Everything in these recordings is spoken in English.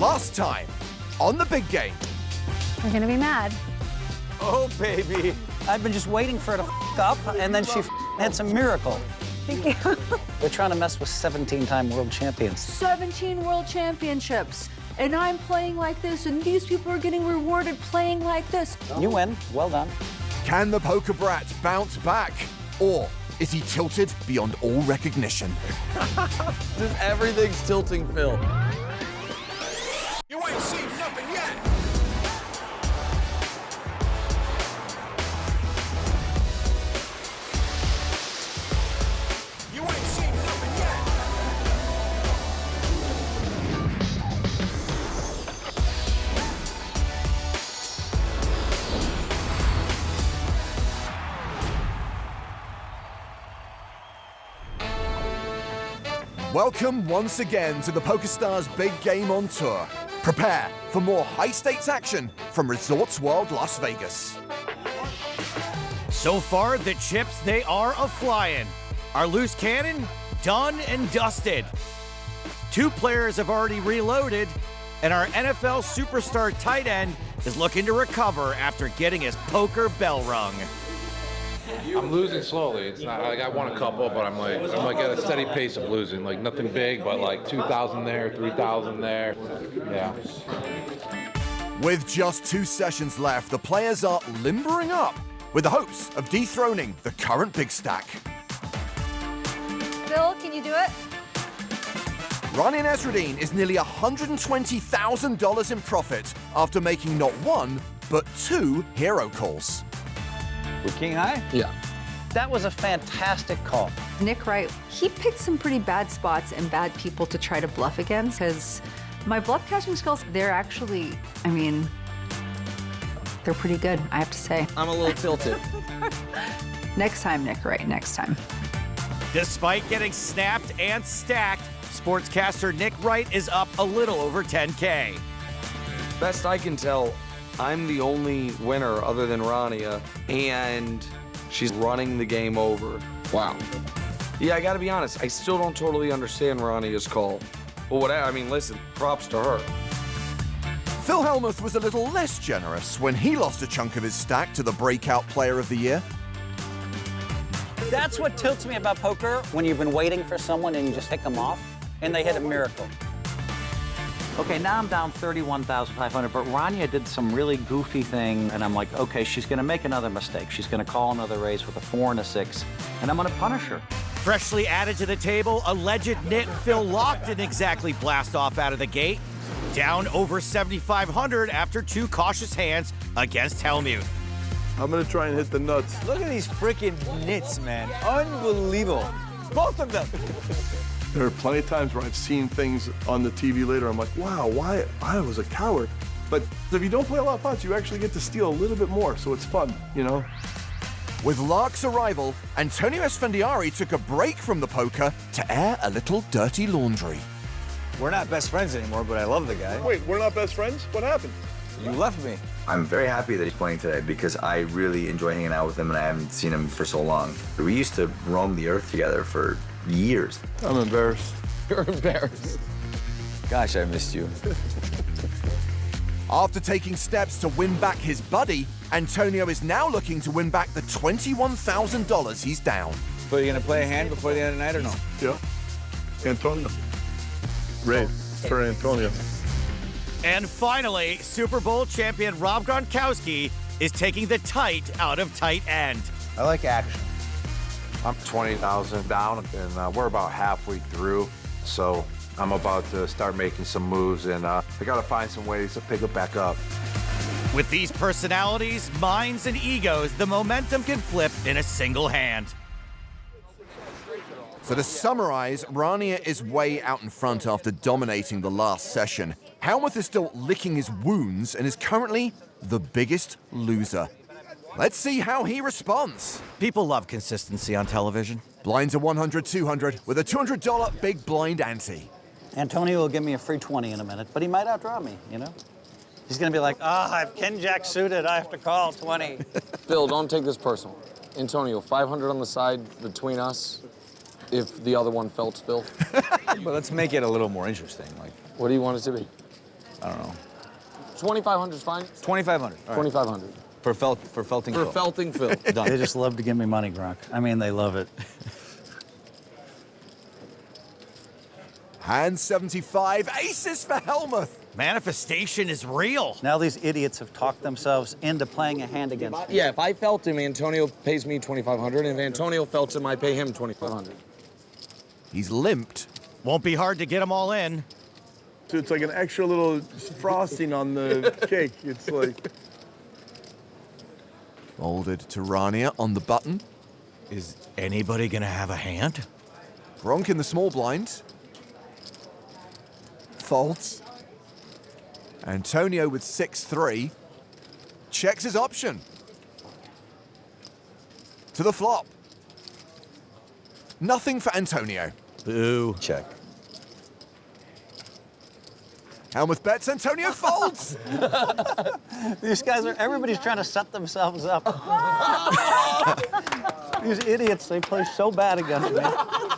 Last time, on the big game. You're gonna be mad. Oh, baby. I've been just waiting for her to up, and then she had some miracle. Thank you. They're trying to mess with 17-time world champions. 17 world championships. And I'm playing like this, and these people are getting rewarded playing like this. You win. Well done. Can the Poker Brat bounce back? Or is he tilted beyond all recognition? Just everything's tilting Phil. You ain't seen nothing yet! You ain't seen nothing yet! Welcome once again to the PokerStars Big Game on Tour. Prepare for more high-stakes action from Resorts World Las Vegas. So far, the chips, they are a-flying. Our loose cannon, done and dusted. 2 players have already reloaded, and our NFL superstar tight end is looking to recover after getting his poker bell rung. I'm losing slowly. It's not like I won a couple, but I'm like at a steady pace of losing. Like nothing big, but like 2,000 there, 3,000 there. Yeah. With just 2 sessions left, the players are limbering up with the hopes of dethroning the current big stack. Phil, can you do it? Rania Nasreddine is nearly $120,000 in profit after making not 1, but 2 hero calls. We're king high? Yeah. That was a fantastic call. Nick Wright, he picked some pretty bad spots and bad people to try to bluff against, because my bluff catching skills, they're actually, I mean, they're pretty good, I have to say. I'm a little tilted. Next time, Nick Wright, next time. Despite getting snapped and stacked, sportscaster Nick Wright is up a little over 10K. Best I can tell, I'm the only winner other than Rania, and she's running the game over. Wow. Yeah, I gotta be honest, I still don't totally understand Rania's call. But whatever, I mean, listen, props to her. Phil Hellmuth was a little less generous when he lost a chunk of his stack to the breakout player of the year. That's what tilts me about poker, when you've been waiting for someone and you just pick them off, and they hit a miracle. Okay, now I'm down 31,500, but Rania did some really goofy thing, and I'm like, okay, she's gonna make another mistake. She's gonna call another raise with a 4 and a 6, and I'm gonna punish her. Freshly added to the table, alleged nit Phil Lock didn't exactly blast off out of the gate. Down over 7,500 after 2 cautious hands against Hellmuth. I'm gonna try and hit the nuts. Look at these freaking nits, man. Unbelievable. Both of them. There are plenty of times where I've seen things on the TV later. I'm like, wow, why? I was a coward. But if you don't play a lot of pots, you actually get to steal a little bit more, so it's fun, you know? With Lark's arrival, Antonio Esfandiari took a break from the poker to air a little dirty laundry. We're not best friends anymore, but I love the guy. Wait, we're not best friends? What happened? You left me. I'm very happy that he's playing today because I really enjoy hanging out with him and I haven't seen him for so long. We used to roam the earth together for years. I'm embarrassed. You're embarrassed. Gosh, I missed you. After taking steps to win back his buddy, Antonio is now looking to win back the $21,000 he's down. So you're gonna play a hand before the end of the night or no? Yeah. Antonio. Ray, for Antonio. And finally, Super Bowl champion Rob Gronkowski is taking the tight out of tight end. I like action. I'm 20,000 down, and we're about halfway through. So I'm about to start making some moves, and I got to find some ways to pick it back up. With these personalities, minds, and egos, the momentum can flip in a single hand. So to summarize, Rania is way out in front after dominating the last session. Hellmuth is still licking his wounds and is currently the biggest loser. Let's see how he responds. People love consistency on television. Blinds are 100, 200 with a $200 big blind ante. Antonio will give me a free 20 in a minute, but he might outdraw me, you know? He's gonna be like, I've Ken Jack suited, I have to call 20. Phil, don't take this personal. Antonio, 500 on the side between us if the other one felt Phil. But let's make it a little more interesting. Like, what do you want it to be? I don't know. 2,500 is fine. 2,500. 2,500. For felting For Phil. felting Phil. Done. They just love to give me money, Gronk. I mean, they love it. Hand 75, aces for Hellmuth. Manifestation is real. Now these idiots have talked themselves into playing a hand against me. Yeah, if I felt him, Antonio pays me 2,500, and if Antonio felt him, I pay him 2,500. He's limped. Won't be hard to get them all in. So it's like an extra little frosting on the cake. It's like... Folded to Rania on the button. Is anybody gonna have a hand? Gronk in the small blind. Folds. Antonio with 6-3. Checks his option. To the flop. Nothing for Antonio. Boo. Check. Hellmuth bets, Antonio folds. These guys are, everybody's trying to set themselves up. These idiots, they play so bad against me.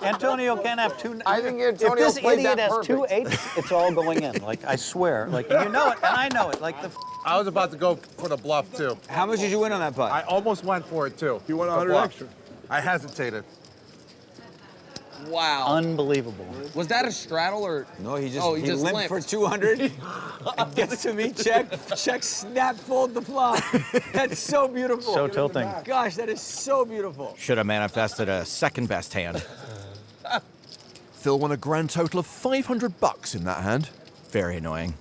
Antonio can't have two. I think Antonio if this played idiot that has two perfect. eights, it's all going in. Like, I swear. Like, you know it, and I know it. Like, the I was about to go for the bluff, too. How much did you win on that putt? I almost went for it, too. You want The 100 bluff. extra. I hesitated. Wow. unbelievable. Was that a straddle or? No, he just, Oh, he he just limped limped. for 200. And gets to me, check, snap, fold the flop. That's so beautiful. So tilting. Gosh, that is so beautiful. Should have manifested a second best hand. Phil won a grand total of $500 in that hand. Very annoying.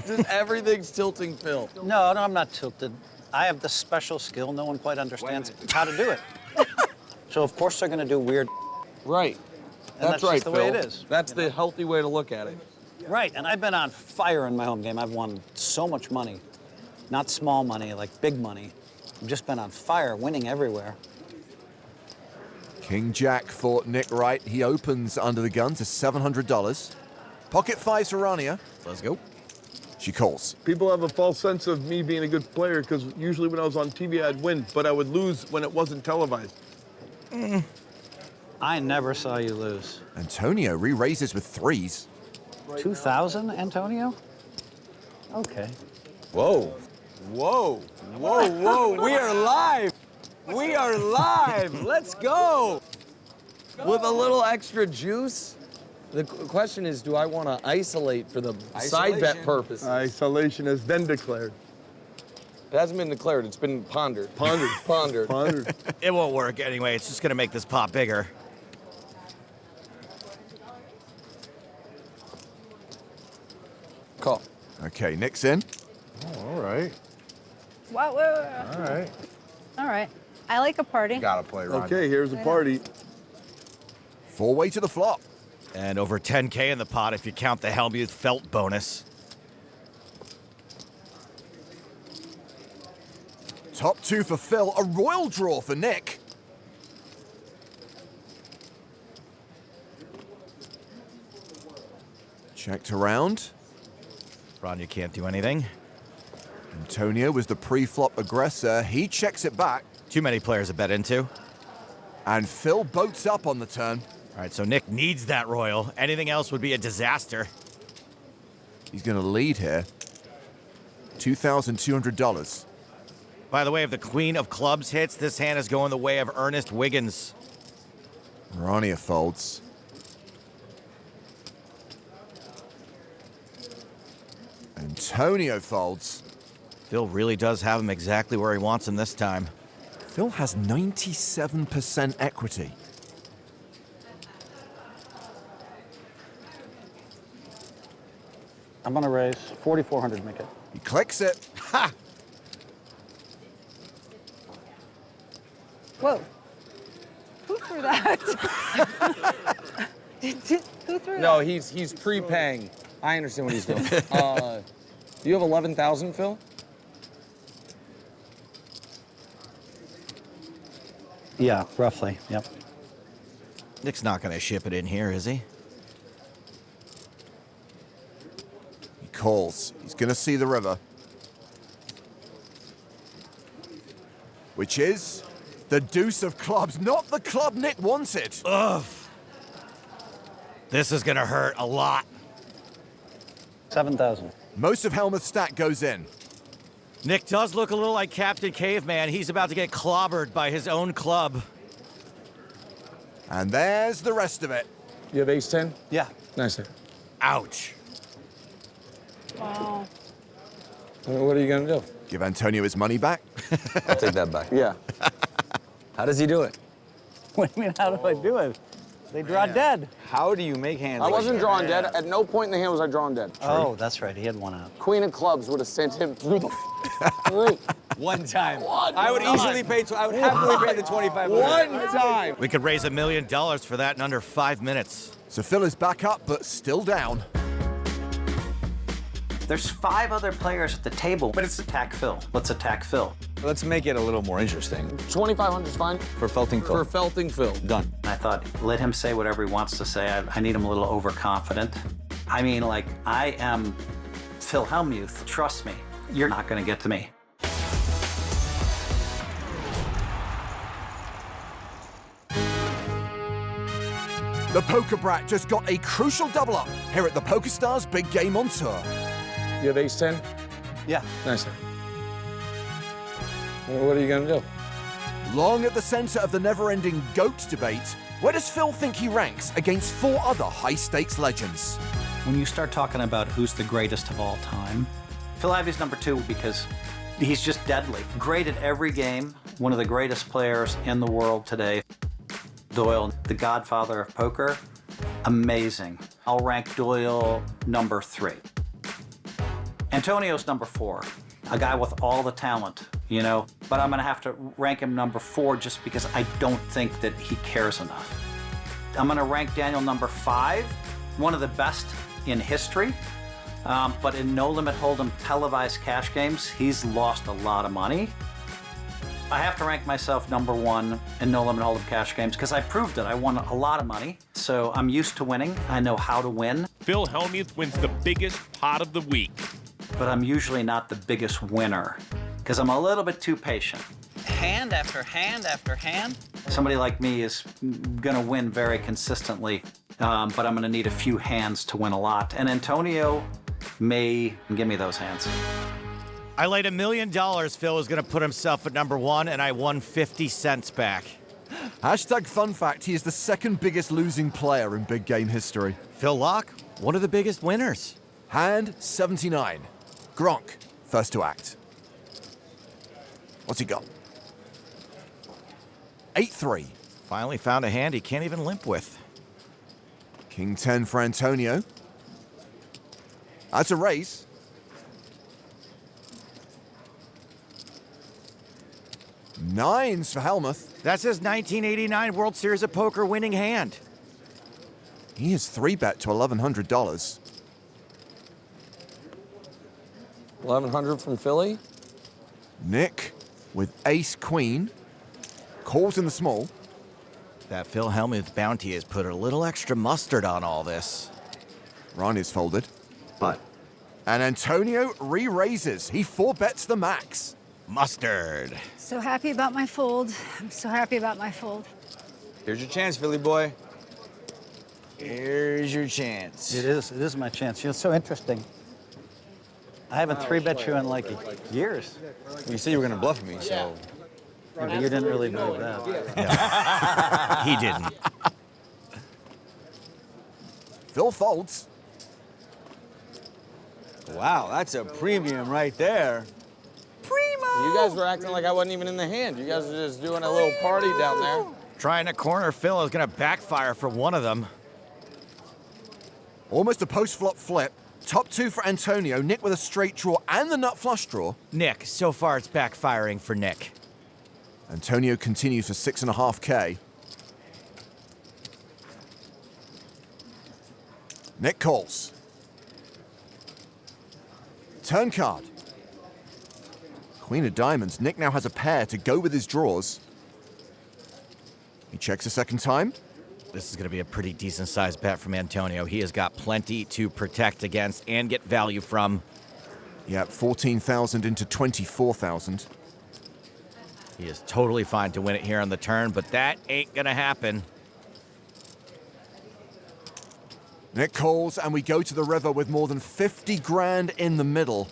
Just everything's tilting Phil. No, I'm not tilted. I have this special skill no one quite understands how to do it. So of course they're going to do weird. Right. And That's that's right, just the way Phil. it is. That's the healthy way to look at it. Right, and I've been on fire in my home game. I've won so much money. Not small money, like big money. I've just been on fire, winning everywhere. King Jack for Nick Wright. He opens under the gun to $700. Pocket fives for Rania. Let's go. She calls. People have a false sense of me being a good player because usually when I was on TV, I'd win, but I would lose when it wasn't televised. I never saw you lose. Antonio re-raises with threes. 2,000, Antonio? Okay. Whoa. Whoa. Whoa, whoa. We are live. We are live. Let's go. With a little extra juice. The question is, do I want to isolate for the side bet Isolation. purpose? Isolation has been declared. It hasn't been declared. It's been pondered. Pondered. Pondered. Pondered. It won't work anyway. It's just gonna make this pot bigger. Call. Okay, Nick's in. Oh, all right. Wow, whoa. All right. All right. I like a party. Gotta play, Ron. Okay, here's a party. Four-way to the flop. And over 10K in the pot if you count the Hellmuth felt bonus. Top two for Phil. A royal draw for Nick. Checked around. Rania can't do anything. Antonio was the pre-flop aggressor. He checks it back. Too many players to bet into. And Phil boats up on the turn. All right, so Nick needs that royal. Anything else would be a disaster. He's going to lead here. $2,200. By the way, if the queen of clubs hits, this hand is going the way of Ernest Wiggins. Rania folds. Antonio folds. Phil really does have him exactly where he wants him this time. Phil has 97% equity. I'm gonna raise 4,400, make it. He clicks it. Ha! Whoa. Who threw that? Who threw No, that? he's prepaying. I understand what he's doing. Do you have 11,000, Phil? Yeah, roughly, yep. Nick's not going to ship it in here, is he? He calls. He's going to see the river. Which is the deuce of clubs, not the club Nick wanted. Ugh. This is going to hurt a lot. 7,000. Most of Hellmuth's stack goes in. Nick does look a little like Captain Caveman. He's about to get clobbered by his own club. And there's the rest of it. You have ace-10? Yeah. Nice. Ouch. Wow. What are you gonna do? Give Antonio his money back? I'll take that back. Yeah. How does he do it? What do you mean, how do I do it? They draw dead. How do you make hands? I like wasn't that? drawing dead. At no point in the hand was I drawing dead. Oh, that's right. He had one out. Queen of clubs would have sent him through the roof. One time. I would easily pay. I would happily pay the 2,500. One time. We could raise $1 million for that in under 5 minutes. So Phil is back up, but still down. There's 5 other players at the table, but it's attack Phil. Let's attack Phil. Let's make it a little more interesting. 2,500 is fine. For Felting Phil. For Felting Phil. Done. I thought, let him say whatever he wants to say. I need him a little overconfident. I mean, like, I am Phil Hellmuth. Trust me, you're not gonna get to me. The Poker Brat just got a crucial double up here at the PokerStars Big Game on Tour. You have ace-10? Yeah. Nice. What are you gonna do? Long at the center of the never-ending GOAT debate, where does Phil think he ranks against 4 other high-stakes legends? When you start talking about who's the greatest of all time, Phil Ivey's number 2 because he's just deadly. Great at every game, one of the greatest players in the world today. Doyle, the godfather of poker, amazing. I'll rank Doyle number 3. Antonio's number 4, a guy with all the talent, you know, but I'm gonna have to rank him number 4 just because I don't think that he cares enough. I'm gonna rank Daniel number 5, one of the best in history, but in No Limit Hold'em televised cash games, he's lost a lot of money. I have to rank myself number 1 in No Limit Hold'em cash games because I proved it. I won a lot of money, so I'm used to winning. I know how to win. Phil Hellmuth wins the biggest pot of the week. But I'm usually not the biggest winner because I'm a little bit too patient. Hand after hand after hand. Somebody like me is gonna win very consistently, but I'm gonna need a few hands to win a lot. And Antonio may give me those hands. I laid $1 million Phil was going to put himself at number 1, and I won 50 cents back. Hashtag fun fact, he is the 2nd biggest losing player in big game history. Phil Locke, one of the biggest winners. Hand 79. Gronk, first to act. What's he got? 8-3. Finally found a hand he can't even limp with. King 10 for Antonio. That's a raise. Nines for Hellmuth. That's his 1989 World Series of Poker winning hand. He is 3-bet to $1,100. 1,100 from Philly. Nick with ace-queen. Calls in the small. That Phil Hellmuth bounty has put a little extra mustard on all this. Rania's folded. But And Antonio re-raises. He 4-bets the max. Mustard. So happy about my fold. I'm so happy about my fold. Here's your chance, Philly boy. Here's your chance. It is my chance. It's so interesting. I haven't 3-bet you in like years. You said you were gonna bluff me, so. Yeah, but you didn't really believe that. He didn't. Phil folds. Wow, that's a premium right there. You guys were acting like I wasn't even in the hand. You guys were just doing a little party down there. Trying to corner Phil is going to backfire for one of them. Almost a post-flop flip. Top 2 for Antonio. Nick with a straight draw and the nut flush draw. Nick, so far it's backfiring for Nick. Antonio continues for 6.5K. Nick calls. Turn card. Queen of diamonds. Nick now has a pair to go with his draws. He checks a second time. This is going to be a pretty decent-sized bet from Antonio. He has got plenty to protect against and get value from. Yeah, 14,000 into 24,000. He is totally fine to win it here on the turn, but that ain't going to happen. Nick calls, and we go to the river with more than 50 grand in the middle.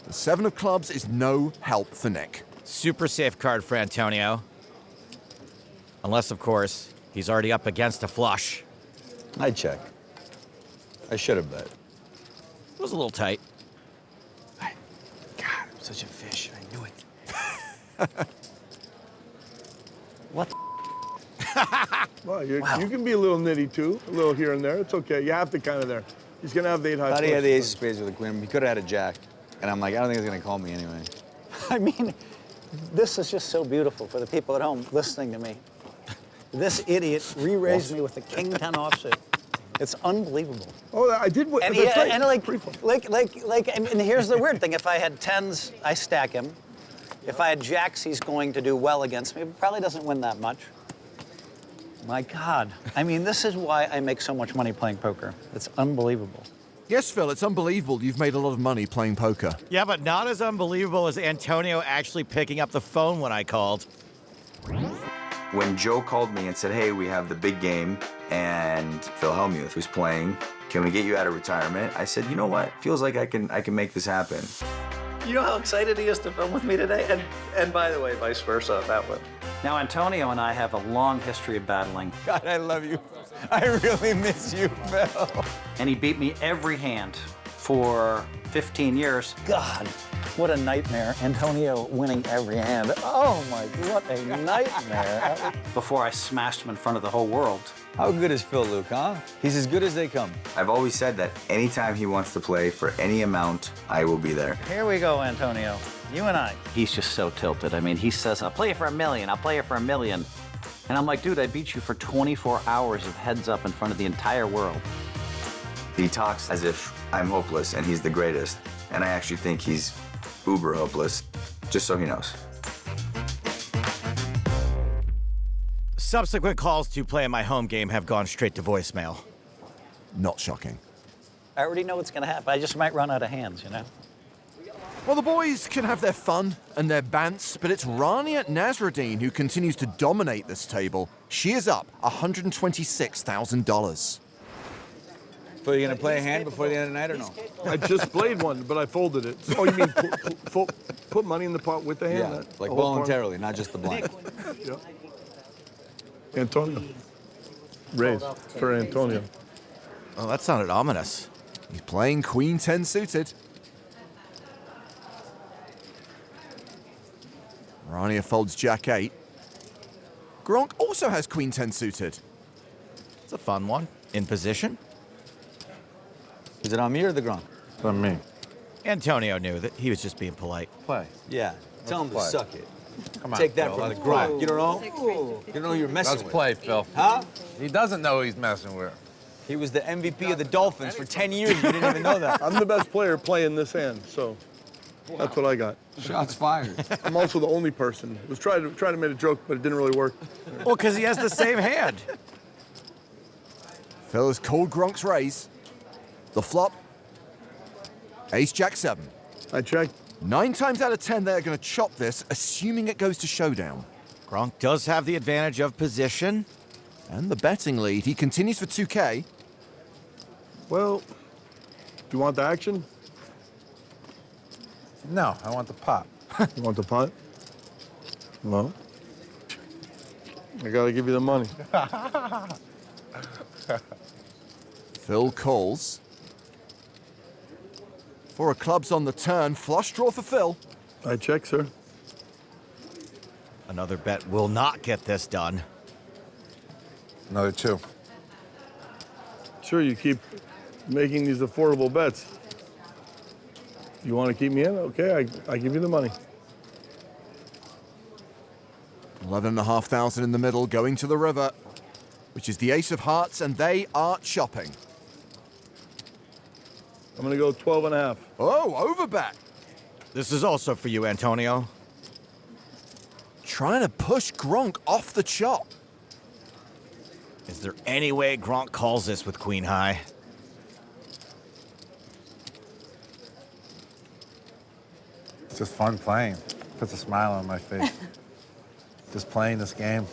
The 7 of clubs is no help for Nick. Super safe card for Antonio. Unless, of course, he's already up against a flush. I check. I should have bet. It was a little tight. God, I'm such a fish. I knew it. What the? Well, you can be a little nitty too, a little here and there. It's okay. You have to kind of there. He's gonna have the 8 high. Thought he had the ace of spades with a queen. He could have had a jack. And I'm like, I don't think he's gonna call me anyway. I mean, this is just so beautiful for the people at home listening to me. This idiot re-raised me with the king 10 offsuit. It's unbelievable. Oh, I did. And, and here's the weird thing: if I had 10s, I stack him. If I had jacks, he's going to do well against me. But probably doesn't win that much. My God. I mean, this is why I make so much money playing poker. It's unbelievable. Yes, Phil, it's unbelievable you've made a lot of money playing poker. Yeah, but not as unbelievable as Antonio actually picking up the phone when I called. When Joe called me and said, hey, we have the big game, and Phil Hellmuth was playing, can we get you out of retirement? I said, you know what? Feels like I can make this happen. You know how excited he is to film with me today? And by the way, vice versa, that way. Now, Antonio and I have a long history of battling. God, I love you. I really miss you, Phil. And he beat me every hand for 15 years. God, what a nightmare. Antonio winning every hand. Oh my, what a nightmare. Before I smashed him in front of the whole world. How good is Phil, Luke, huh? He's as good as they come. I've always said that anytime he wants to play for any amount, I will be there. Here we go, Antonio. You and I. He's just so tilted. I mean, he says, I'll play you for $1 million. I'll play you for $1 million. And I'm like, dude, I beat you for 24 hours of heads up in front of the entire world. He talks as if I'm hopeless and he's the greatest. And I actually think he's uber hopeless, just so he knows. Subsequent calls to play in my home game have gone straight to voicemail. Not shocking. I already know what's going to happen. I just might run out of hands, you know? Well, the boys can have their fun and their bants, but it's Rania Nasreddine who continues to dominate this table. She is up $126,000. So you're gonna play a hand before the end of the night or no? I just played one, but I folded it. Oh, you mean put money in the pot with the hand? Yeah, like voluntarily, not just the blind. Yeah. Antonio. Raise for Antonio. Oh, that sounded ominous. He's playing Queen 10 suited. Rania folds Jack 8. Gronk also has Queen 10 suited. It's a fun one. In position. Is it on me or the Gronk? It's on me. Antonio knew that he was just being polite. Play. Yeah. Tell him to play. suck it. Come on, Take that Phil, from let the it go. Gronk. You don't know? You don't know who you're messing Let's with. play, Phil. Huh? He doesn't know who he's messing with. He was the MVP of the Dolphins for 10 years. You didn't even know that. I'm the best player playing this hand, so that's what I got. Shots fired. I'm also the only person. I was trying to make a joke, but it didn't really work. Well, because he has the same hand. Phil has called Gronk's raise. The flop. Ace Jack 7. I checked. 9 times out of 10, they're going to chop this, assuming it goes to showdown. Gronk does have the advantage of position. And the betting lead. He continues for 2K. Well, do you want the action? No, I want the pot. You want the pot? No. I gotta give you the money. Phil calls. 4 of clubs on the turn. Flush draw for Phil. I check, sir. Another bet will not get this done. Another 2. Sure, you keep making these affordable bets. You want to keep me in? Okay, I give you the money. 11,500 in the middle, going to the river, which is the ace of hearts, and they are chopping. I'm gonna go 12.5. Oh, overbet. This is also for you, Antonio. Trying to push Gronk off the chop. Is there any way Gronk calls this with Queen High? It's just fun playing. Puts a smile on my face. Just playing this game.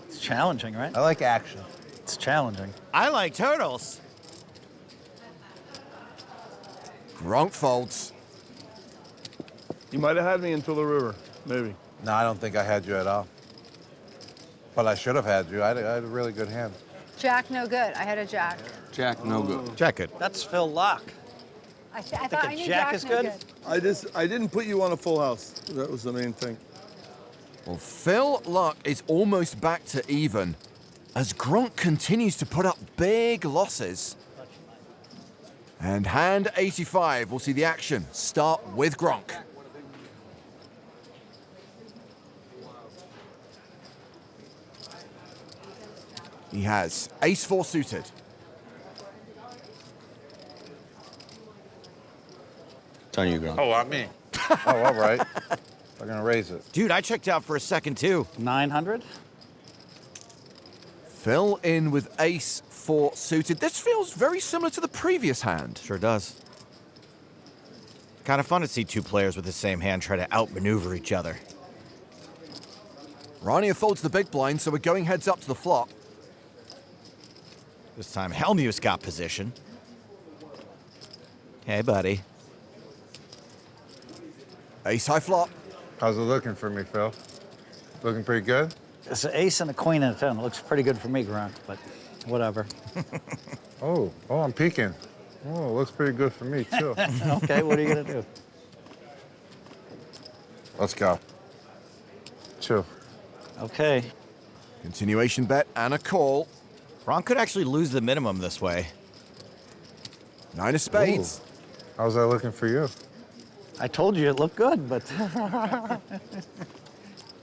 It's challenging, right? I like action. It's challenging. I like turtles. Gronk folds. You might have had me until the river, maybe. No, I don't think I had you at all. But I should have had you. I had a really good hand. Jack, no good. I had a jack. Jack, no good. Jack good. That's Phil Lock. I thought I knew Jack Jack is no good? I didn't put you on a full house. That was the main thing. Well, Phil Luck is almost back to even as Gronk continues to put up big losses. And hand 85 will see the action start with Gronk. He has ace-4 suited. It's on you, Gronk. Oh, not me. Oh, all right. I'm gonna raise it. Dude, I checked out for a second too. 900? Phil in with ace-4 suited. This feels very similar to the previous hand. Sure does. Kind of fun to see two players with the same hand try to outmaneuver each other. Rania folds the big blind, so we're going heads up to the flop. This time, Hellmuth's got position. Hey, buddy. Ace-high flop. How's it looking for me, Phil? Looking pretty good? It's an ace and a queen and a 10. It looks pretty good for me, Gronk, but whatever. Oh, I'm peeking. Oh, it looks pretty good for me, too. Okay, what are you gonna do? Let's go. 2. Okay. Continuation bet and a call. Gronk could actually lose the minimum this way. 9 of spades. Ooh. How's that looking for you? I told you it looked good, but...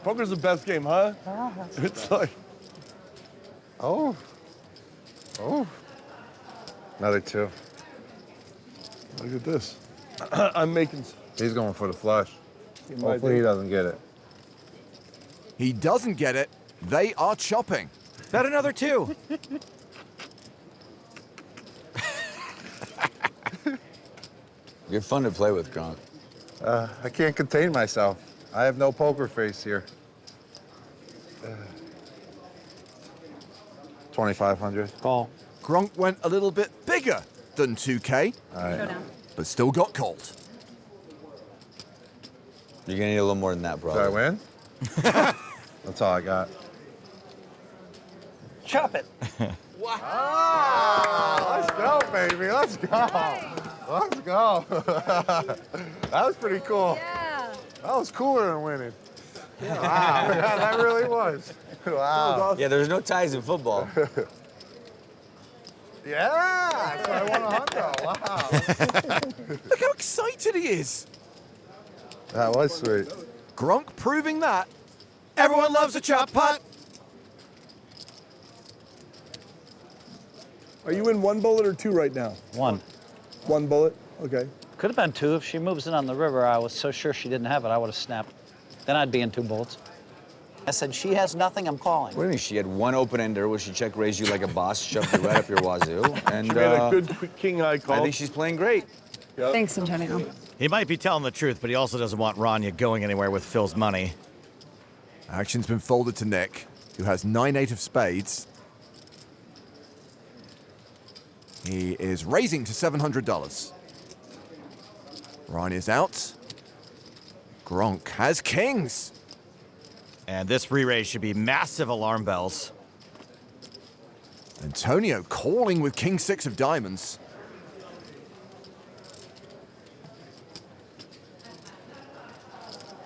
Poker's the best game, huh? It's like... Oh. Another 2. Look at this. I'm making... He's going for the flush. might Hopefully he do. doesn't get it. He doesn't get it. They are chopping. Bet another 2. You're fun to play with, Gronk. I can't contain myself. I have no poker face here. 2,500. Call. Gronk went a little bit bigger than 2K, All right. Showdown. but still got called. You're gonna need a little more than that, Did brother. I win? That's all I got. Chop it. Let's go, baby. Let's go. Let's go. That was pretty cool. Yeah. That was cooler than winning. Yeah, wow. Yeah, that really was. Wow. Yeah, there's no ties in football. Yeah. So I won $100. Wow. Look how excited he is. That was sweet. Gronk proving that. Everyone loves a chop pot. Are you in 1 bullet or 2 right now? 1. 1 bullet? Okay. Could have been 2. If she moves in on the river, I was so sure she didn't have it, I would have snapped. Then I'd be in 2 bullets. I said, she has nothing, I'm calling. What do you mean? She had 1 open-ender where she check raised you like a boss, shoved you right up your wazoo. And She made a good king-high call. I think she's playing great. Yep. Thanks, Antonio. He might be telling the truth, but he also doesn't want Rania going anywhere with Phil's money. Action's been folded to Nick, who has 9-8 of spades. He is raising to $700. Rania's out. Gronk has kings. And this re-raise should be massive alarm bells. Antonio calling with king 6 of diamonds.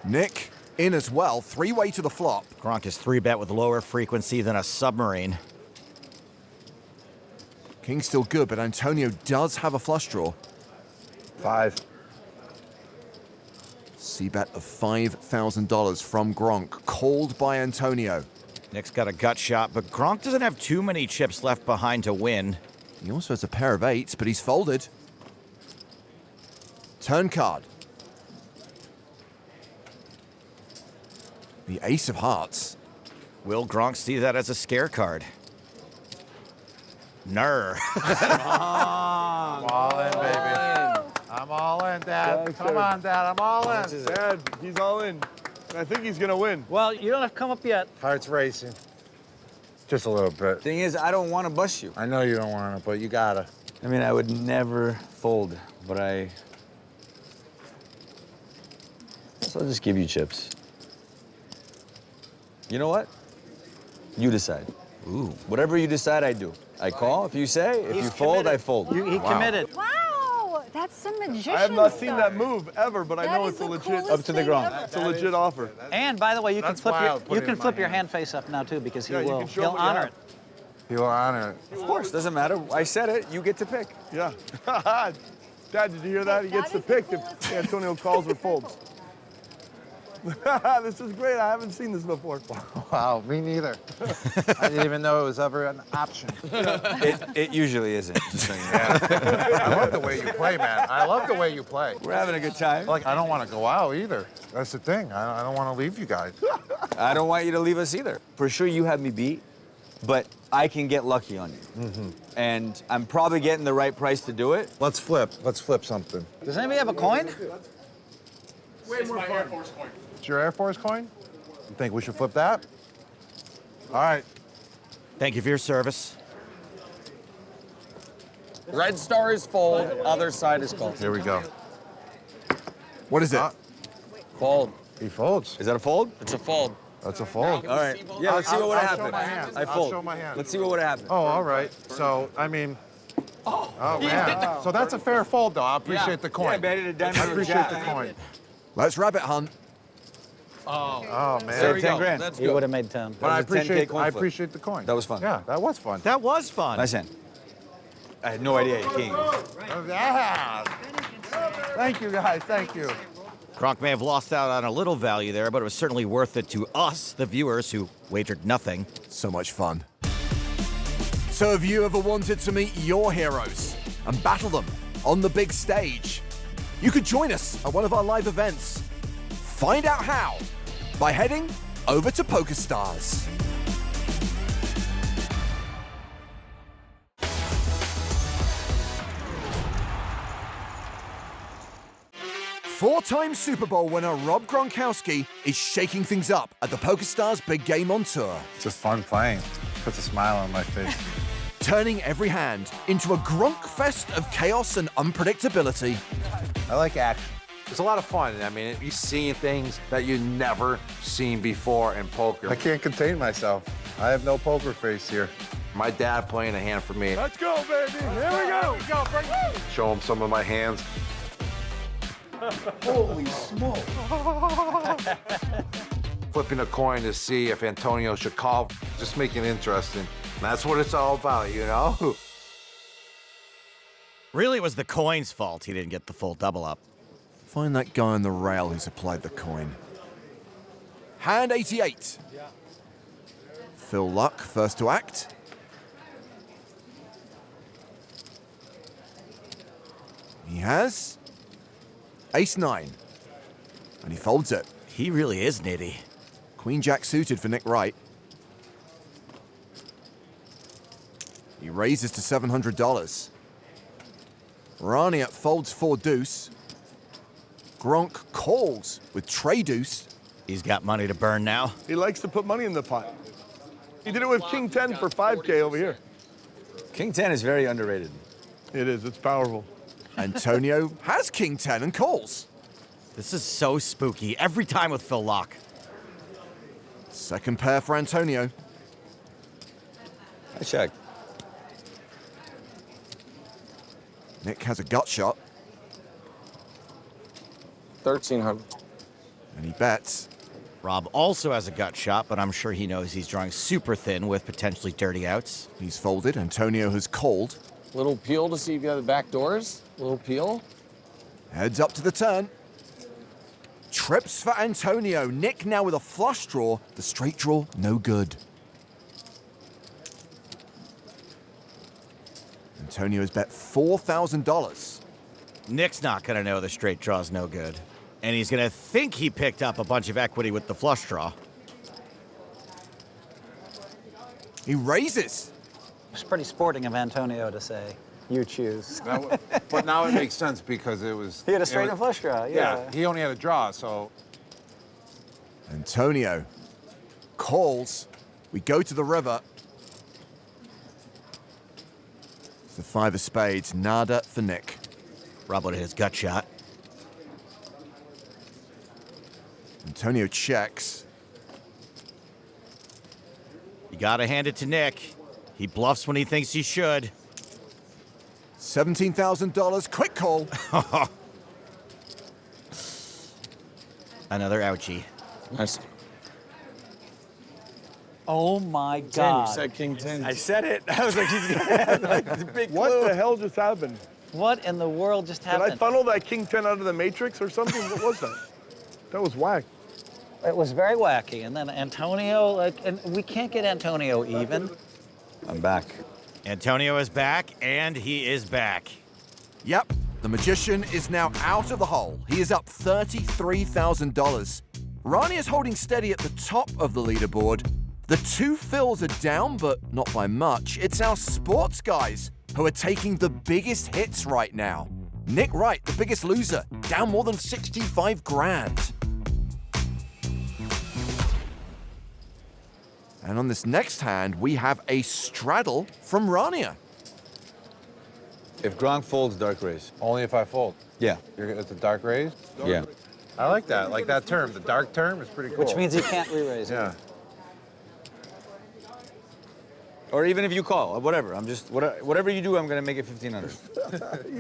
Nick in as well, 3-way to the flop. Gronk is 3-bet with lower frequency than a submarine. King's still good, but Antonio does have a flush draw. 5. C-bet of $5,000 from Gronk, called by Antonio. Nick's got a gut shot, but Gronk doesn't have too many chips left behind to win. He also has a pair of 8s, but he's folded. Turn card. The ace of hearts. Will Gronk see that as a scare card? Ner. I'm all in, baby. I'm all in, Dad. Yeah, Come sure. on, Dad. I'm all in. Dad, he's all in. I think he's gonna win. Well, you don't have to come up yet. Heart's racing. Just a little bit. Thing is, I don't want to bust you. I know you don't want to, but you gotta. I mean, I would never fold, but so I'll just give you chips. You know what? You decide. Ooh. Whatever you decide, I do. I call if you say. If you fold, I fold. He committed. Wow, that's some magician I have not seen stuff. that move ever, but I know it's a legit. Up to the ground. It's a legit offer. And by the way, you can That's flip why I would your put you it can in flip my your hand. hand face up now too because Yeah, you he'll can show him what you honor have. it. He will honor it. Of course, doesn't matter. I said it. You get to pick. Yeah. Dad, did you hear that? He gets to pick if Antonio calls or folds. This is great. I haven't seen this before. Wow, me neither. I didn't even know it was ever an option. It usually isn't. Just so you know. I love the way you play, man. I love the way you play. We're having a good time. Like, I don't want to go out either. That's the thing. I don't want to leave you guys. I don't want you to leave us either. For sure, you have me beat, but I can get lucky on you. And I'm probably getting the right price to do it. Let's flip. Let's flip something. Does anybody have a coin? Way more fun. It's your Air Force coin? You think we should flip that? All right. Thank you for your service. Red star is fold, other side is called. Here we go. What is it? Fold. He folds. Is that a fold? It's a fold. That's a fold. All right. Yeah, let's see what would I'll happen. show my hand. I I'll fold. show my hand. Let's see what would happen. Oh, all right. So, I mean... Oh, man. So that's a fair fold, though. I appreciate the coin. Yeah, betted a diamond I or appreciate jack. the coin. Let's rabbit hunt. Oh, man. There we go. 10 grand. Let's He go. would have made 10. But I That was a 10K appreciate, coin I flip. appreciate the coin. That was fun. Yeah, that was fun. That was fun. Nice hand. I had no idea you came. Yeah. Thank you, guys. Thank you. Gronk may have lost out on a little value there, but it was certainly worth it to us, the viewers, who wagered nothing. So much fun. So have you ever wanted to meet your heroes and battle them on the big stage? You could join us at one of our live events. Find out how by heading over to PokerStars. Four-time Super Bowl winner Rob Gronkowski is shaking things up at the PokerStars Big Game on Tour. It's just fun playing. Puts a smile on my face. Turning every hand into a Gronk fest of chaos and unpredictability. I like action. It's a lot of fun. I mean, you're seeing things that you've never seen before in poker. I can't contain myself. I have no poker face here. My dad playing a hand for me. Let's go, baby. Here we go. Show him some of my hands. Holy smoke. Flipping a coin to see if Antonio should call. Just make it interesting. And that's what it's all about, you know? Really, it was the coin's fault he didn't get the full double up. Find that guy on the rail who's applied the coin. Hand 88. Phil Luck, first to act. He has Ace-9. And he folds it. He really is nitty. Queen-Jack suited for Nick Wright. He raises to $700. Rania folds 4-deuce. Gronk calls with tray-deuce. He's got money to burn now. He likes to put money in the pot. He did it with King 10 for 5K over here. King 10 is very underrated. It is. It's powerful. Antonio has King 10 and calls. This is so spooky every time with Phil Luck. Second pair for Antonio. I check. Nick has a gut shot. 1,300. And he bets. Rob also has a gut shot, but I'm sure he knows he's drawing super thin with potentially dirty outs. He's folded. Antonio has called. Little peel to see if you have the back doors. Little peel. Heads up to the turn. Trips for Antonio. Nick now with a flush draw. The straight draw, no good. Antonio's bet $4,000. Nick's not going to know the straight draw's no good. And he's going to think he picked up a bunch of equity with the flush draw. He raises. It's pretty sporting of Antonio to say, you choose. But now it makes sense because it was... He had a straight and flush draw, yeah. He only had a draw, so... Antonio calls. We go to the river. 5 of spades, nada for Nick. Rob would hit his gut shot. Antonio checks. You gotta hand it to Nick. He bluffs when he thinks he should. $17,000, quick call. Another ouchie. Nice. Oh my 10, God. you said king 10. I said it. I was like, he's gonna have like the big What clue. the hell just happened? What in the world just Did happened? I funnel that king 10 out of the matrix or something? What was that? That was whack. It was very wacky. And then Antonio, and we can't get Antonio even. I'm back. Antonio is back, and he is back. Yep, the magician is now out of the hole. He is up $33,000. Rania is holding steady at the top of the leaderboard. The 2 Phils are down, but not by much. It's our sports guys who are taking the biggest hits right now. Nick Wright, the biggest loser, down more than 65 grand. And on this next hand, we have a straddle from Rania. If Gronk folds, dark raise. Only if I fold. Yeah. It's a dark raise? Yeah. I like that. Like that term. The dark term is pretty cool. Which means he can't re-raise it. Yeah. Or even if you call, or whatever. I'm just, whatever you do, I'm gonna make it 1,500.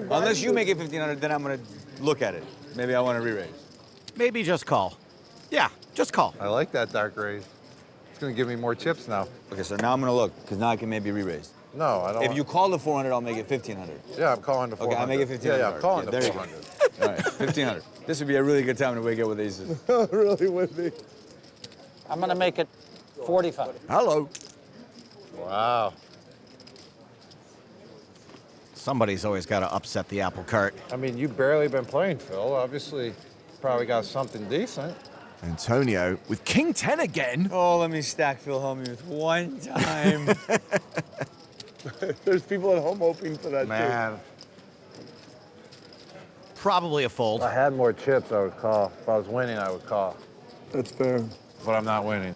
Unless you make it 1,500, then I'm gonna look at it. Maybe I want to re-raise. Maybe just call. Yeah, just call. I like that dark raise. It's gonna give me more chips now. Okay, so now I'm gonna look, because now I can maybe re-raise. No, I don't. If you call the 400, I'll make it 1,500. Yeah, I'm calling the 400. Okay, I make it 1,500. Yeah, I'm calling the there you 400. go. All right, 1,500. This would be a really good time to wake up with aces. Really would be. I'm going to make it 45. Hello. Wow. Somebody's always got to upset the apple cart. I mean, you've barely been playing, Phil. Obviously, probably got something decent. Antonio with king 10 again. Oh, let me stack Phil Hellmuth one time. There's people at home hoping for that, Man, Probably a fold. if I had more chips, I would call. If I was winning, I would call. too. That's fair. But I'm not winning.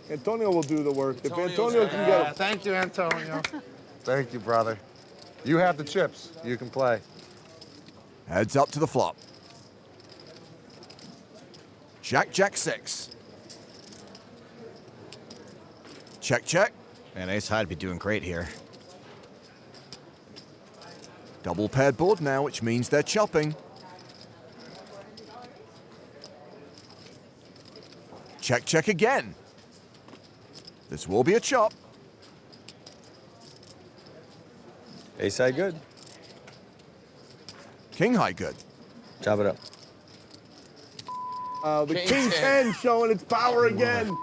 Antonio will do the work. If Antonio can get it. Thank you, Antonio. Thank you, brother. You have the chips. You can play. Heads up to the flop. Jack, Jack 6. Check, check. And ace high would be doing great here. Double paired board now, which means they're chopping. Check, check again. This will be a chop. Ace high good. King high good. Chop it up. The king 10 showing its power again.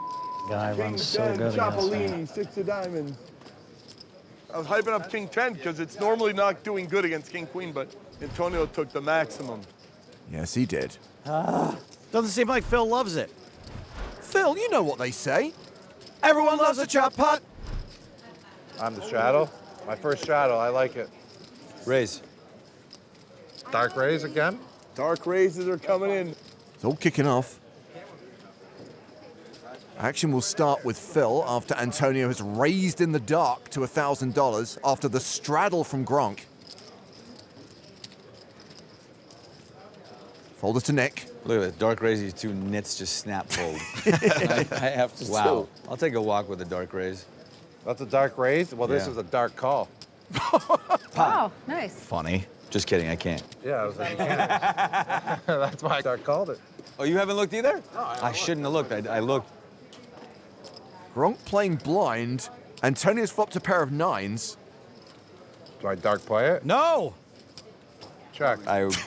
Guy King runs so 10, good. Ciapolini, 6 of diamonds. I was hyping up king 10 because it's normally not doing good against king queen, but Antonio took the maximum. Yes, he did. Doesn't seem like Phil loves it. Phil, you know what they say. Everyone loves a chop putt. I'm the shadow. My first shadow. I like it. Raise. Dark raise again? Dark raises are coming in. It's all kicking off. Action will start with Phil after Antonio has raised in the dark to $1,000 after the straddle from Gronk. Folder to Nick. Look at that. Dark raise, these 2 nits just snap fold. I have to Wow. I'll take a walk with a dark raise. That's a dark raise? Well, this Yeah. is a dark call. Wow, nice. Funny. Just kidding, I can't. Yeah, I was like, you can't. That's why I dark called it. Oh, you haven't looked either? No, I shouldn't have looked. I looked. Gronk playing blind. Antonio's flopped a pair of 9s. Do I dark play it? No! Check.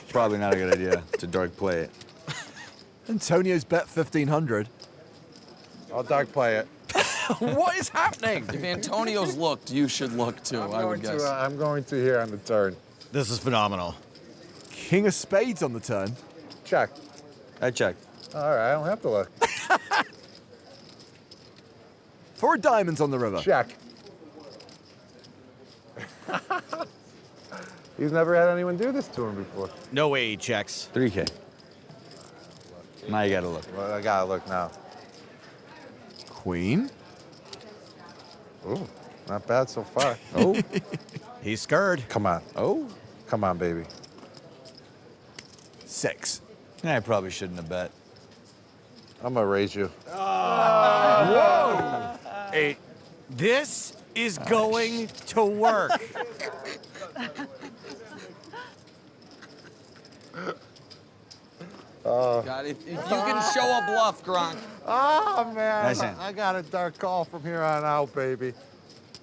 Probably not a good idea to dark play it. Antonio's bet 1,500. I'll dark play it. What is happening? If Antonio's looked, you should look too, I would guess. I'm going to here on the turn. This is phenomenal. King of spades on the turn. Check. I checked. All right, I don't have to look. 4 diamonds on the river. Check. He's never had anyone do this to him before. No way he checks. 3K. Now you gotta look. Well, I gotta look now. Queen. Ooh. Not bad so far. Oh. He's scared. Come on. Oh. Come on, baby. 6. I probably shouldn't have bet. I'm gonna raise you. Whoa! 8. This is going to work. God, if you can show a bluff, Gronk. Oh, man. Nice hand. I got a dark call from here on out, baby.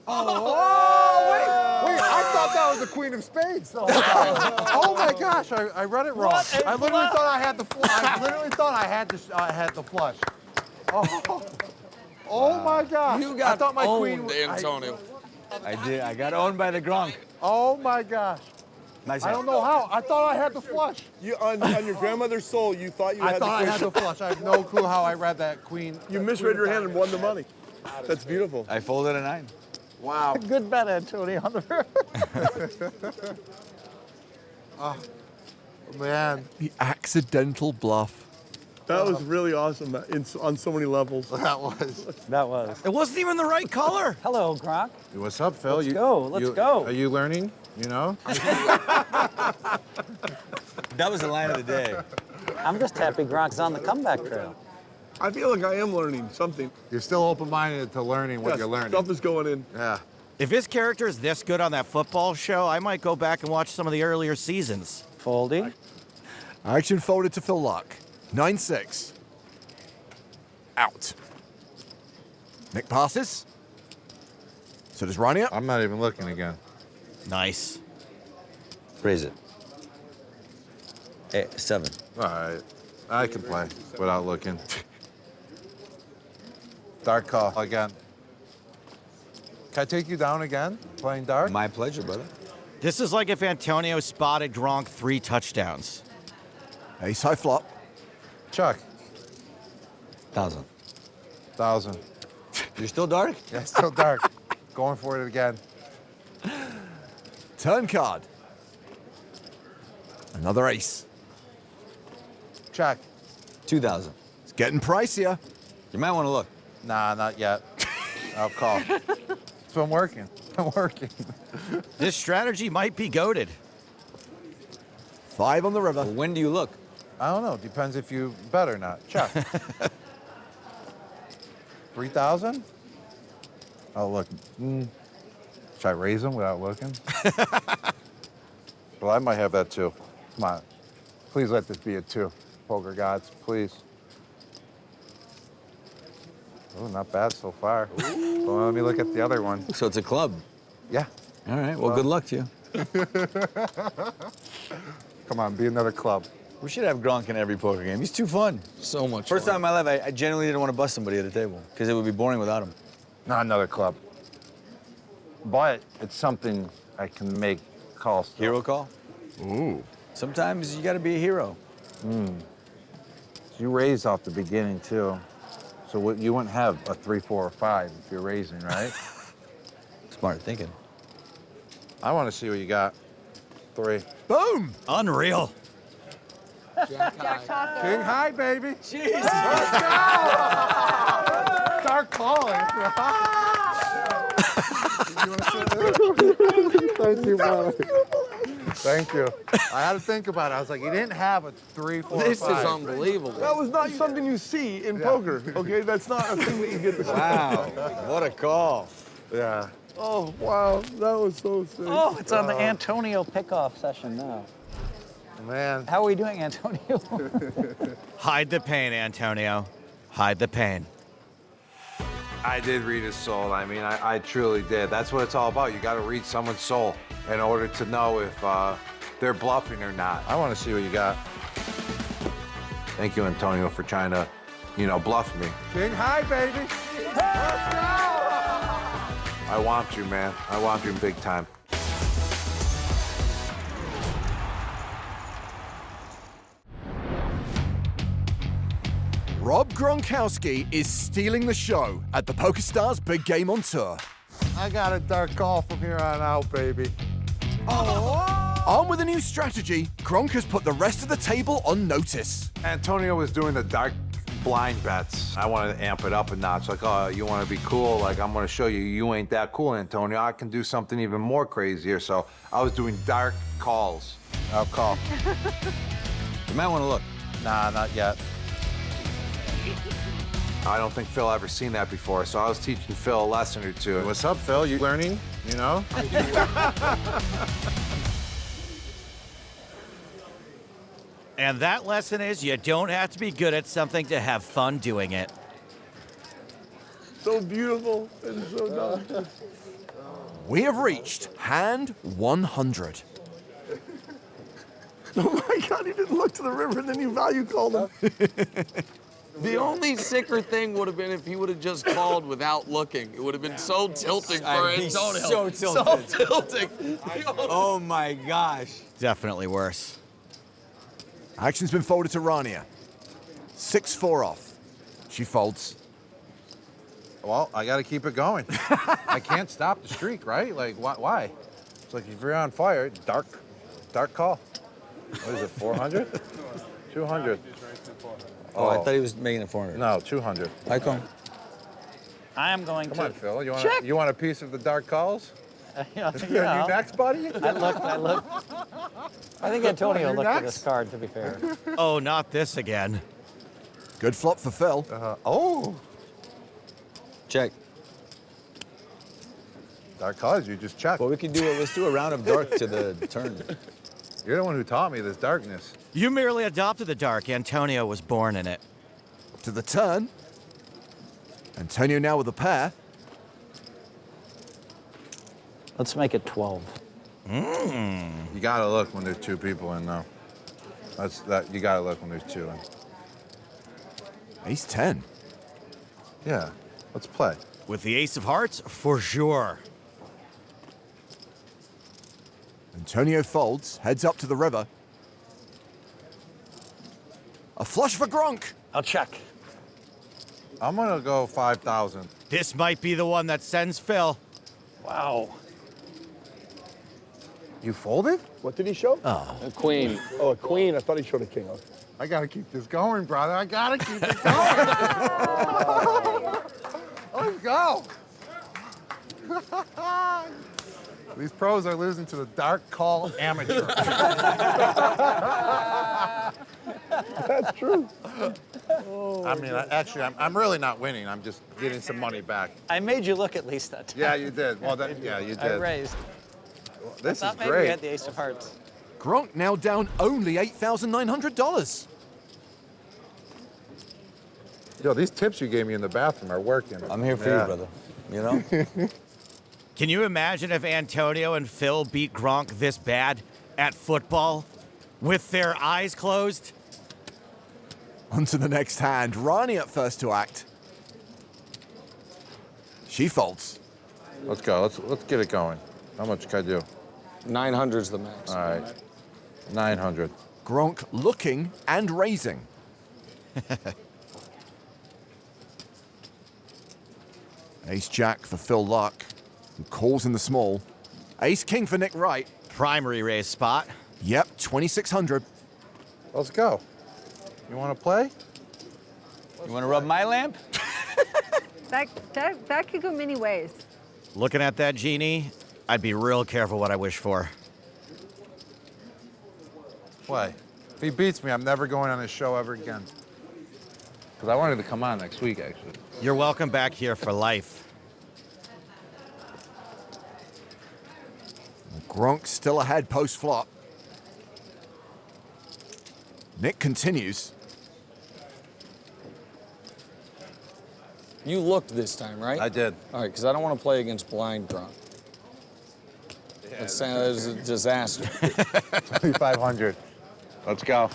Oh, Wait, I thought that was the queen of spades the whole time. Oh my gosh, I read it wrong. I literally thought I had the I literally thought I had the flush. Oh my gosh. You got I thought my queen owned, Antonio. I did. I got owned by the Gronk. Oh my gosh. Nice I hand. don't know how. I thought I had the flush. You on your grandmother's soul, you thought you I had thought I the had the flush. I have no clue how I read that queen. You misread your hand and won the money. That's beautiful. I folded a 9. Wow. Good bet, Antonio. Oh, man. The accidental bluff. That was really awesome on so many levels. That was. That was. It wasn't even the right color. Hello, Gronk. What's up, Phil? Let's go. Let's go. Are you learning? You know? That was the line of the day. I'm just happy Gronk's on the comeback trail. I feel like I am learning something. You're still open-minded to learning what Yes, you're learning. stuff is going in. Yeah. If his character is this good on that football show, I might go back and watch some of the earlier seasons. Folding. Action folded to Phil Luck. 9-6. Out. Nick passes. So does Rania. I'm not even looking again. Nice. Raise it. 7. All right. I can play without looking. Dark call again. Can I take you down again, playing dark? My pleasure, brother. This is like if Antonio spotted Gronk 3 touchdowns. Ace high flop. Chuck. 1,000. 1,000. You're still dark? Yeah, still dark. Going for it again. Turn card. Another ace. Check. 2,000. It's getting pricier. You might want to look. Nah, not yet. I'll call. It's been working. Been working. This strategy might be goated. 5 on the river. Well, when do you look? I don't know. Depends if you bet or not. Check. 3,000? Oh, look. Should I raise them without looking? Well, I might have that too. Come on. Please let this be a 2. Poker gods, please. Oh, not bad so far. Well, let me look at the other one. So it's a club. Yeah. All right. Well, good luck to you. Come on, be another club. We should have Gronk in every poker game. He's too fun. So much First fun. time in my life, I genuinely didn't want to bust somebody at a table because it would be boring without him. Not another club. But it's something I can make calls to. Hero call? Ooh. Sometimes you got to be a hero. So you raised off the beginning, too. So you wouldn't have a 3, 4, or 5 if you're raising, right? Smart thinking. I want to see what you got. 3. Boom! Unreal. Jack high. King high, baby. Jeez. Start calling. Thank you, brother. Thank you. I had to think about it. I was like, you didn't have a 3, 4, This or 5. is unbelievable. That was not something you see in poker, okay? That's not a thing that you get to see. Wow. What a call. Yeah. Oh, wow. That was so sick. Oh, it's on the Antonio pickoff session now. Man. How are we doing, Antonio? Hide the pain, Antonio. Hide the pain. I did read his soul. I mean, I truly did. That's what it's all about. You got to read someone's soul in order to know if they're bluffing or not. I want to see what you got. Thank you, Antonio, for trying to, bluff me. King high, baby. I want you, man. I want you big time. Rob Gronkowski is stealing the show at the PokerStars Big Game on Tour. I got a dark call from here on out, baby. Armed with a new strategy, Gronk has put the rest of the table on notice. Antonio was doing the dark blind bets. I want to amp it up a notch. Like, oh, you want to be cool? Like, I'm going to show you, you ain't that cool, Antonio. I can do something even more crazier. So I was doing dark calls. I'll call. You might want to look. Nah, not yet. I don't think Phil ever seen that before, so I was teaching Phil a lesson or two. What's up, Phil? You learning, you know? And that lesson is you don't have to be good at something to have fun doing it. So beautiful and so dumb. We have reached hand 100. Oh my God, he didn't look to the river and then you value called him. The only sicker thing would have been if he would have just called without looking. It would have been so tilting for Antonio. So tilted. So tilting. Oh my gosh. Definitely worse. Action's been folded to Rania. 6-4 off. She folds. Well, I got to keep it going. I can't stop the streak, right? Like, why? It's like if you're on fire, dark call. What is it, 400? 200. Oh, I thought he was making it 400. No, 200. I come. I am going Come to. on, Phil. You want a piece of the dark calls? Yeah. You're next, buddy? I looked. I think Antonio You're looked at next? this card, to be fair. Oh, not this again. Good flop for Phil. Oh. Check. Dark calls, you just check. Well, we could do it. Let's do a round of dark to the turn. You're the one who taught me this darkness. You merely adopted the dark. Antonio was born in it. To the turn. Antonio now with a pair. Let's make it 12. You gotta look when there's two people in, though. You gotta look when there's two in. Ace 10. Yeah, let's play. With the ace of hearts, for sure. Antonio folds, heads up to the river. A flush for Gronk. I'll check. I'm gonna go 5,000. This might be the one that sends Phil. Wow. You folded? What did he show? Oh. A queen. Oh, a queen. I thought he showed a king. I gotta keep this going, brother. I gotta keep it going. Let's go. These pros are losing to the dark call amateur. That's true. I mean, I'm really not winning. I'm just getting some money back. I made you look at least that time. Yeah, you did. Well, yeah, you I did. raised. This is Thought maybe great. you had the ace of hearts. Gronk now down only $8,900. Yo, these tips you gave me in the bathroom are working. I'm here for you, brother. You know? Can you imagine if Antonio and Phil beat Gronk this bad at football with their eyes closed? On to the next hand. Rania at first to act. She folds. Let's go. Let's get it going. How much can I do? 900's the max. All right. 900. Gronk looking and raising. Ace-Jack for Phil Luck, who calls in the small. Ace-King for Nick Wright. Primary raise spot. Yep, 2,600. Let's go. You want to play? You want to rub my lamp? That could go many ways. Looking at that genie, I'd be real careful what I wish for. Play. If he beats me, I'm never going on his show ever again. Because I wanted to come on next week, actually. You're welcome back here for life. Gronk still ahead post-flop. Nick continues. You looked this time, right? I did. All right, because I don't want to play against blind Gronk. That sounds a disaster. 2,500. Let's go.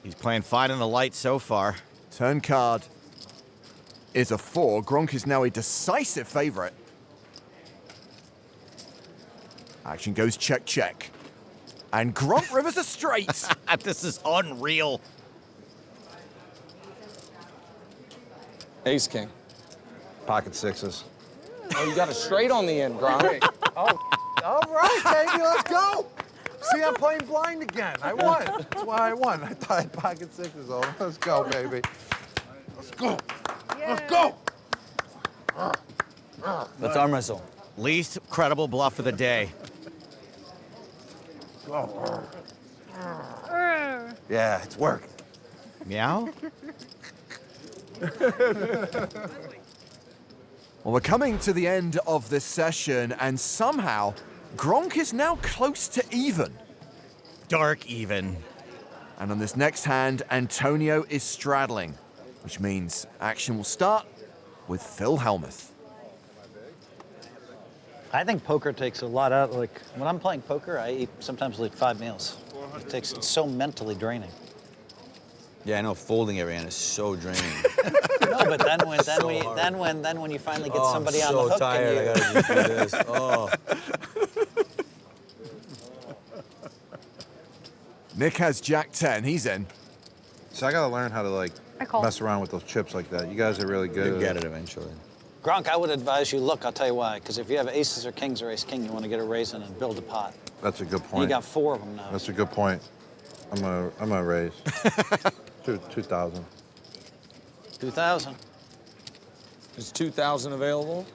He's playing fine in the light so far. Turn card is a 4. Gronk is now a decisive favorite. Action goes check, check. And Gronk rivers a straight. This is unreal. Ace King. Pocket sixes. Oh, you got a straight on the end, Gronk. Oh, all right, baby, let's go. See, I'm playing blind again. I won. That's why I won. I thought I had pocket sixes. Oh, let's go, baby. Let's go. Let's go. Let's arm wrestle. Least credible bluff of the day. Yeah, it's working. Meow? Well, we're coming to the end of this session, and somehow Gronk is now close to even. Dark even. And on this next hand, Antonio is straddling, which means action will start with Phil Hellmuth. I think poker takes a lot out. Like when I'm playing poker, I eat sometimes like 5 meals. It's so mentally draining. Yeah, I know. Folding every hand is so draining. No, but then when you finally get somebody on the hook, I'm so tired. I gotta just do this. Oh. Nick has Jack 10. He's in. So I gotta learn how to like I call. mess around with those chips like that. You guys are really good. You'll at get it eventually. Gronk, I would advise you, look, I'll tell you why. Because if you have aces or kings or ace-king, you want to get a raise in and build a pot. That's a good And point. you got 4 of them now. That's a good point. I'm gonna raise. 2,000. 2,000. Is 2,000 available?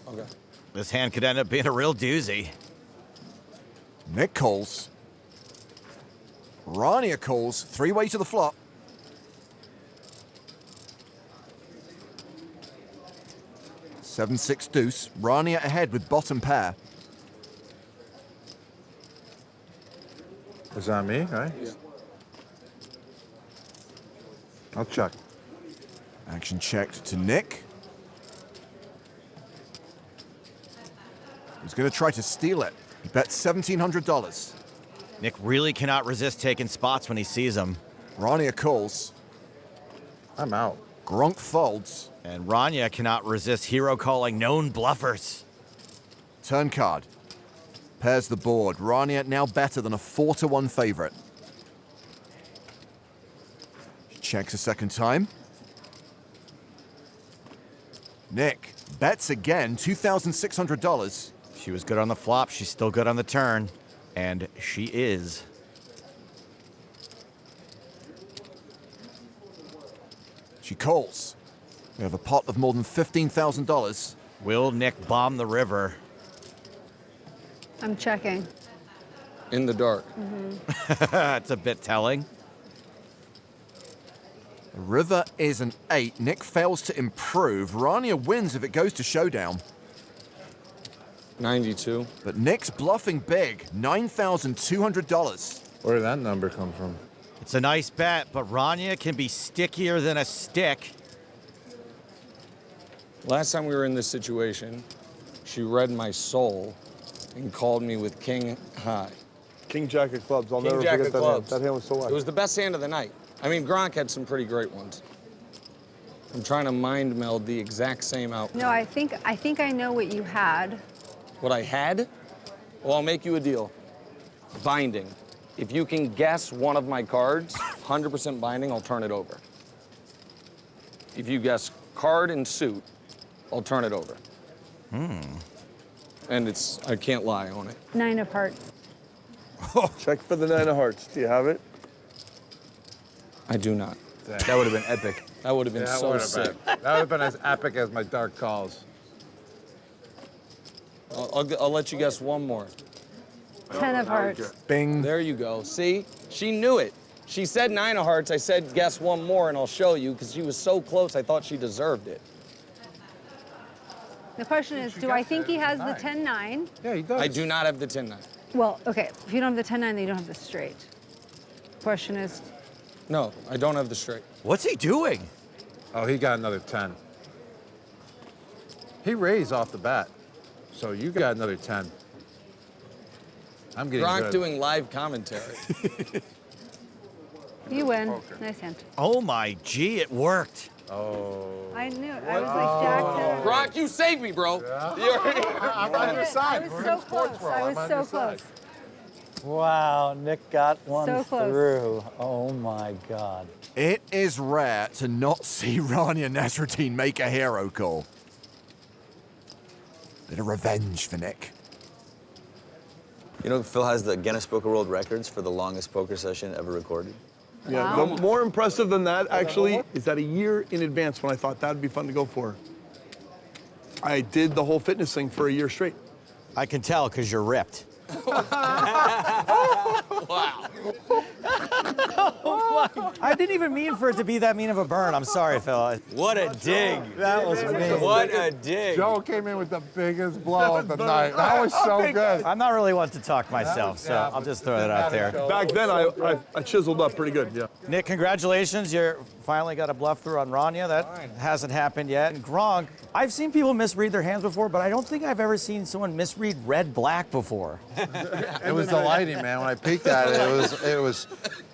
Okay. This hand could end up being a real doozy. Nick calls. Rania calls. 3-way to the flop. Seven, 6 deuce. Rania ahead with bottom pair. Is that me, right? Yeah. I'll check. Action checked to Nick. He's going to try to steal it. He bet $1,700. Nick really cannot resist taking spots when he sees them. Rania calls. I'm out. Gronk folds. And Rania cannot resist hero calling known bluffers. Turn card. Pairs the board. Rania now better than a 4-1 favorite. She checks a second time. Nick bets again, $2,600. She was good on the flop. She's still good on the turn. And she is. She calls. We have a pot of more than $15,000. Will Nick bomb the river? I'm checking. In the dark. That's a bit telling. The river is an 8. Nick fails to improve. Rania wins if it goes to showdown. 92. But Nick's bluffing big, $9,200. Where did that number come from? It's a nice bet, but Rania can be stickier than a stick. Last time we were in this situation, she read my soul and called me with king high. King Jack of clubs. I'll King never Jack forget of that clubs. hand. That hand was so It wide. was the best hand of the night. I mean, Gronk had some pretty great ones. I'm trying to mind meld the exact same outcome. No, I think I know what you had. What I had? Well, I'll make you a deal. Binding. If you can guess one of my cards, 100% binding, I'll turn it over. If you guess card and suit, I'll turn it over. And I can't lie on it. 9 of hearts. Check for the 9 of hearts. Do you have it? I do not. That would have been epic. That would have been That so would've sick. been- that would have been as epic as my dark calls. I'll let you guess one more. 10 of hearts. Bing. There you go. See? She knew it. She said 9 of hearts. I said guess one more and I'll show you because she was so close I thought she deserved it. The question is, do I think he has the 10-9? Yeah, he does. I do not have the 10-9. Well, okay, if you don't have the 10-9, then you don't have the straight. Question is, No, I don't have the straight. What's he doing? Oh, he got another 10. He raised off the bat. So you got another 10. I'm getting Gronk good. doing live commentary. you win. Nice hand. Oh my G, it worked. Oh. I knew it. I was like Jack 10. Gronk, you saved me, bro. I'm on your side. I was We're so in sports close. world. I I'm was on so your side. close. Wow, Nick got one So close. through. Oh my God. It is rare to not see Rania Nasreddine make a hero call. Bit of revenge for Nick. You know, Phil has the Guinness Book of World Records for the longest poker session ever recorded. Yeah, Wow. the more impressive than that, actually, is that a year in advance when I thought that would be fun to go for. I did the whole fitness thing for a year straight. I can tell because you're ripped. I didn't even mean for it to be that mean of a burn. I'm sorry, Phil. What a dig. That was amazing. What a dig. Joe came in with the biggest blow of the night. That was so good. I'm not really one to talk myself, so I'll just throw that out there. Back then, I chiseled up pretty good, yeah. Nick, congratulations. You finally got a bluff through on Rania. That hasn't happened yet. And Gronk, I've seen people misread their hands before, but I don't think I've ever seen someone misread red-black before. It was the lighting, man. When I peeked at it,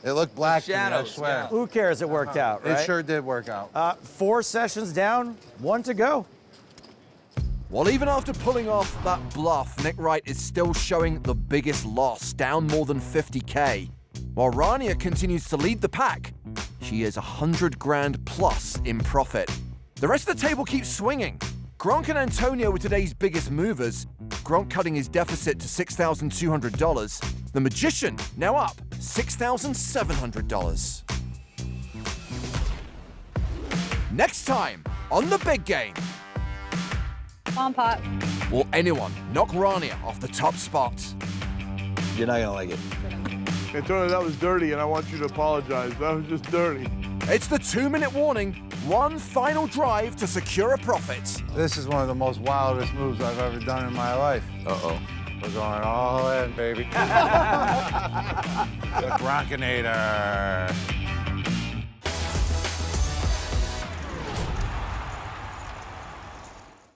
it looked black to me, I swear. Who cares? It worked out, right? It sure did work out. 4 sessions down, 1 to go. Well, even after pulling off that bluff, Nick Wright is still showing the biggest loss, down more than 50K. While Rania continues to lead the pack, she is 100 grand plus in profit. The rest of the table keeps swinging. Gronk and Antonio were today's biggest movers. Gronk cutting his deficit to $6,200. The Magician now up $6,700. Next time on The Big Game. Come on, pot. Will anyone knock Rania off the top spot? You're not gonna like it. Antonio, that was dirty, and I want you to apologize. That was just dirty. It's the 2-minute warning. One final drive to secure a profit. This is one of the most wildest moves I've ever done in my life. Uh-oh. We're going all in, baby. The Gronkinator.